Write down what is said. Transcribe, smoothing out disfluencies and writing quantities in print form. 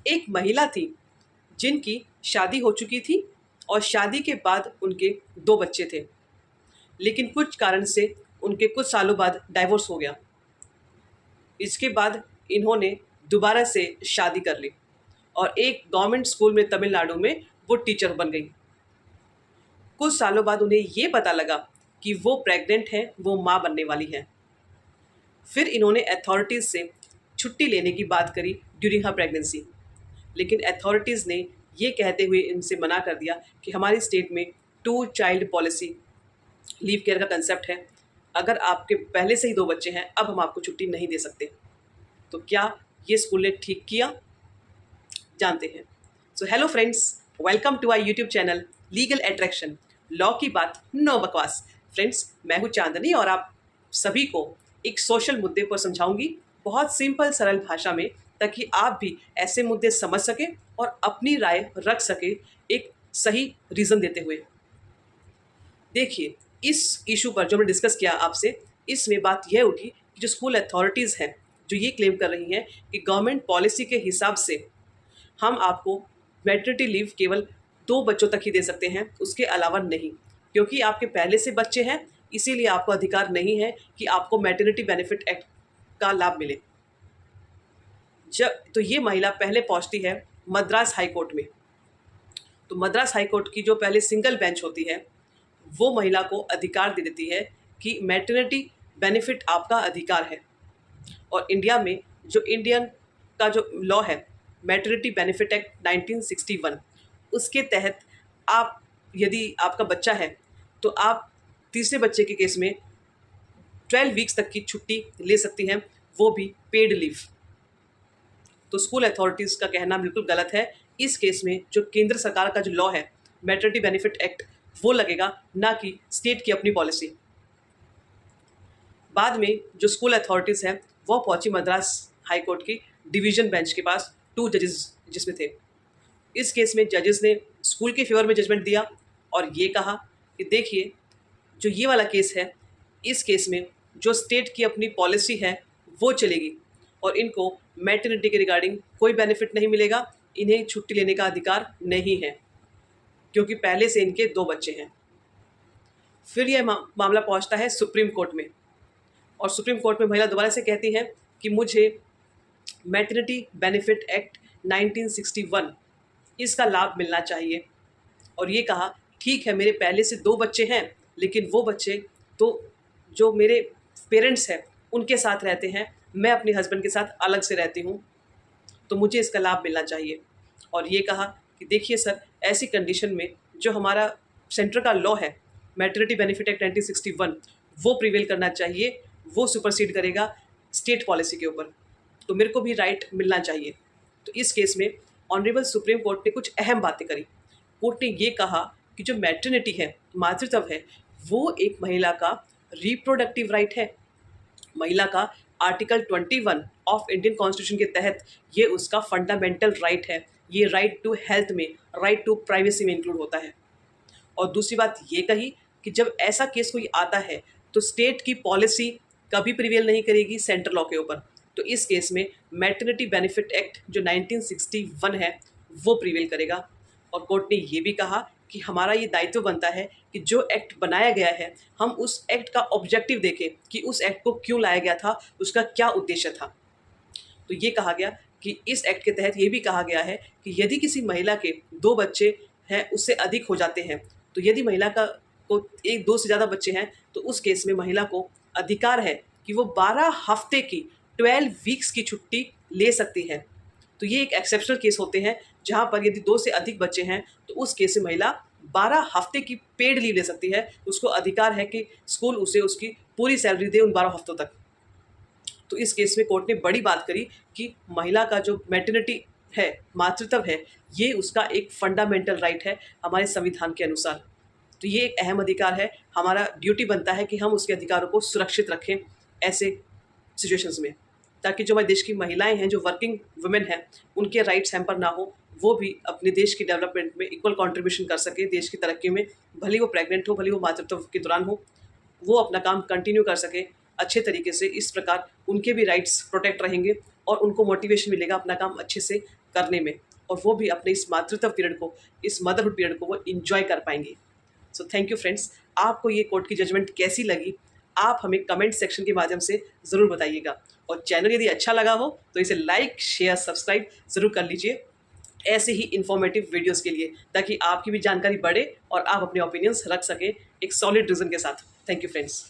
एक महिला थी जिनकी शादी हो चुकी थी और शादी के बाद उनके 2 बच्चे थे, लेकिन कुछ कारण से उनके कुछ सालों बाद डाइवोर्स हो गया। इसके बाद इन्होंने दोबारा से शादी कर ली और एक गवर्नमेंट स्कूल में तमिलनाडु में वो टीचर बन गई। कुछ सालों बाद उन्हें ये पता लगा कि वो प्रेग्नेंट हैं, वो माँ बनने वाली हैं। फिर इन्होंने अथॉरिटीज़ से छुट्टी लेने की बात करी ड्यूरिंग हर प्रेगनेंसी, लेकिन अथॉरिटीज़ ने ये कहते हुए इनसे मना कर दिया कि हमारी स्टेट में 2 चाइल्ड पॉलिसी लीव केयर का कंसेप्ट है। अगर आपके पहले से ही 2 बच्चे हैं, अब हम आपको छुट्टी नहीं दे सकते। तो क्या ये स्कूल ने ठीक किया? जानते हैं। So hello friends, welcome to our YouTube channel legal attraction, law की बात नो बकवास। फ्रेंड्स, मैं हूँ चांदनी और आप सभी को एक सोशल मुद्दे पर समझाऊंगी बहुत सिंपल सरल भाषा में, ताकि आप भी ऐसे मुद्दे समझ सके और अपनी राय रख सके एक सही रीज़न देते हुए। देखिए, इस इशू पर जो हमने डिस्कस किया आपसे, इसमें बात यह उठी कि जो स्कूल अथॉरिटीज़ हैं जो ये क्लेम कर रही हैं कि गवर्नमेंट पॉलिसी के हिसाब से हम आपको मैटरनिटी लीव केवल 2 बच्चों तक ही दे सकते हैं, उसके अलावा नहीं। क्योंकि आपके पहले से बच्चे हैं, इसीलिए आपको अधिकार नहीं है कि आपको मैटरनिटी बेनिफिट एक्ट का लाभ मिले। जब तो ये महिला पहले पहुंचती है मद्रास हाई कोर्ट में। तो मद्रास हाई कोर्ट की जो पहले सिंगल बेंच होती है, वो महिला को अधिकार दे देती है कि मैटरनिटी बेनिफिट आपका अधिकार है। और इंडिया में जो इंडियन का जो लॉ है, मैटरनिटी बेनिफिट एक्ट 1961, उसके तहत आप यदि आपका बच्चा है तो आप तीसरे बच्चे के केस में 12 वीक्स तक की छुट्टी ले सकती हैं, वो भी पेड लीव। तो स्कूल अथॉरिटीज़ का कहना बिल्कुल गलत है। इस केस में जो केंद्र सरकार का जो लॉ है, मैटरनिटी बेनिफिट एक्ट, वो लगेगा, ना कि स्टेट की अपनी पॉलिसी। बाद में जो स्कूल अथॉरिटीज़ हैं वो पहुंची मद्रास हाई कोर्ट की डिवीज़न बेंच के पास, 2 जजेस जिसमें थे। इस केस में जजेस ने स्कूल के फेवर में जजमेंट दिया और ये कहा कि देखिए, जो ये वाला केस है, इस केस में जो स्टेट की अपनी पॉलिसी है वो चलेगी और इनको मैटरनिटी के रिगार्डिंग कोई बेनिफिट नहीं मिलेगा, इन्हें छुट्टी लेने का अधिकार नहीं है, क्योंकि पहले से इनके 2 बच्चे हैं। फिर यह मामला पहुंचता है सुप्रीम कोर्ट में और सुप्रीम कोर्ट में महिला दोबारा से कहती हैं कि मुझे मैटरनिटी बेनिफिट एक्ट 1961 इसका लाभ मिलना चाहिए। और ये कहा, ठीक है, मेरे पहले से 2 बच्चे हैं, लेकिन वो बच्चे तो जो मेरे पेरेंट्स हैं उनके साथ रहते हैं, मैं अपने हस्बैंड के साथ अलग से रहती हूँ, तो मुझे इसका लाभ मिलना चाहिए। और ये कहा कि देखिए सर, ऐसी कंडीशन में जो हमारा सेंटर का लॉ है, मैटरनिटी बेनिफिट एक्ट 1961, वो प्रिवेल करना चाहिए, वो सुपरसीड करेगा स्टेट पॉलिसी के ऊपर, तो मेरे को भी राइट मिलना चाहिए। तो इस केस में ऑनरेबल सुप्रीम कोर्ट ने कुछ अहम बातें करी। कोर्ट ने ये कहा कि जो मैटरनिटी है, मातृत्व है, वो एक महिला का रिप्रोडक्टिव राइट है। महिला का आर्टिकल 21 ऑफ इंडियन कॉन्स्टिट्यूशन के तहत ये उसका फंडामेंटल राइट है। ये राइट टू हेल्थ में, राइट टू प्राइवेसी में इंक्लूड होता है। और दूसरी बात ये कही कि जब ऐसा केस कोई आता है तो स्टेट की पॉलिसी कभी प्रिवेल नहीं करेगी सेंट्रल लॉ के ऊपर। तो इस केस में मैटरनिटी बेनिफिट एक्ट जो 1961 है वो प्रिवेल करेगा। और कोर्ट ने ये भी कहा कि हमारा ये दायित्व बनता है कि जो एक्ट बनाया गया है, हम उस एक्ट का ऑब्जेक्टिव देखें कि उस एक्ट को क्यों लाया गया था, उसका क्या उद्देश्य था। तो ये कहा गया कि इस एक्ट के तहत ये भी कहा गया है कि यदि किसी महिला के 2 बच्चे हैं, उससे अधिक हो जाते हैं, तो यदि महिला को 1-2 से ज़्यादा बच्चे हैं, तो उस केस में महिला को अधिकार है कि वो 12 हफ्ते की 12 वीक्स की छुट्टी ले सकती है। तो ये एक एक्सेप्शनल केस होते हैं जहाँ पर यदि 2 से अधिक बच्चे हैं, तो उस केस में महिला 12 हफ्ते की पेड लीव ले सकती है। उसको अधिकार है कि स्कूल उसे उसकी पूरी सैलरी दे उन 12 हफ्तों तक। तो इस केस में कोर्ट ने बड़ी बात करी कि महिला का जो मैटरनिटी है, मातृत्व है, ये उसका एक फंडामेंटल राइट है हमारे संविधान के अनुसार। तो ये एक अहम अधिकार है, हमारा ड्यूटी बनता है कि हम उसके अधिकारों को सुरक्षित रखें ऐसे सिचुएशंस में, ताकि जो हमारे देश की महिलाएं हैं, जो वर्किंग वुमेन हैं, उनके राइट्स हैम्पर ना हो, वो भी अपने देश की डेवलपमेंट में इक्वल कंट्रीब्यूशन कर सके, देश की तरक्की में। भले वो प्रेग्नेंट हो, भले वो मातृत्व के दौरान हो, वो अपना काम कंटिन्यू कर सके अच्छे तरीके से। इस प्रकार उनके भी राइट्स प्रोटेक्ट रहेंगे और उनको मोटिवेशन मिलेगा अपना काम अच्छे से करने में, और वो भी अपने इस मातृत्व पीरियड को, इस मदरहुड पीरियड को वो इंजॉय कर पाएंगे। So thank you friends. आपको ये कोर्ट की जजमेंट कैसी लगी, आप हमें कमेंट सेक्शन के माध्यम से ज़रूर बताइएगा, और चैनल यदि अच्छा लगा हो तो इसे लाइक शेयर सब्सक्राइब ज़रूर कर लीजिए ऐसे ही इन्फॉर्मेटिव वीडियोस के लिए, ताकि आपकी भी जानकारी बढ़े और आप अपने ओपिनियंस रख सकें एक सॉलिड रीज़न के साथ। Thank you friends.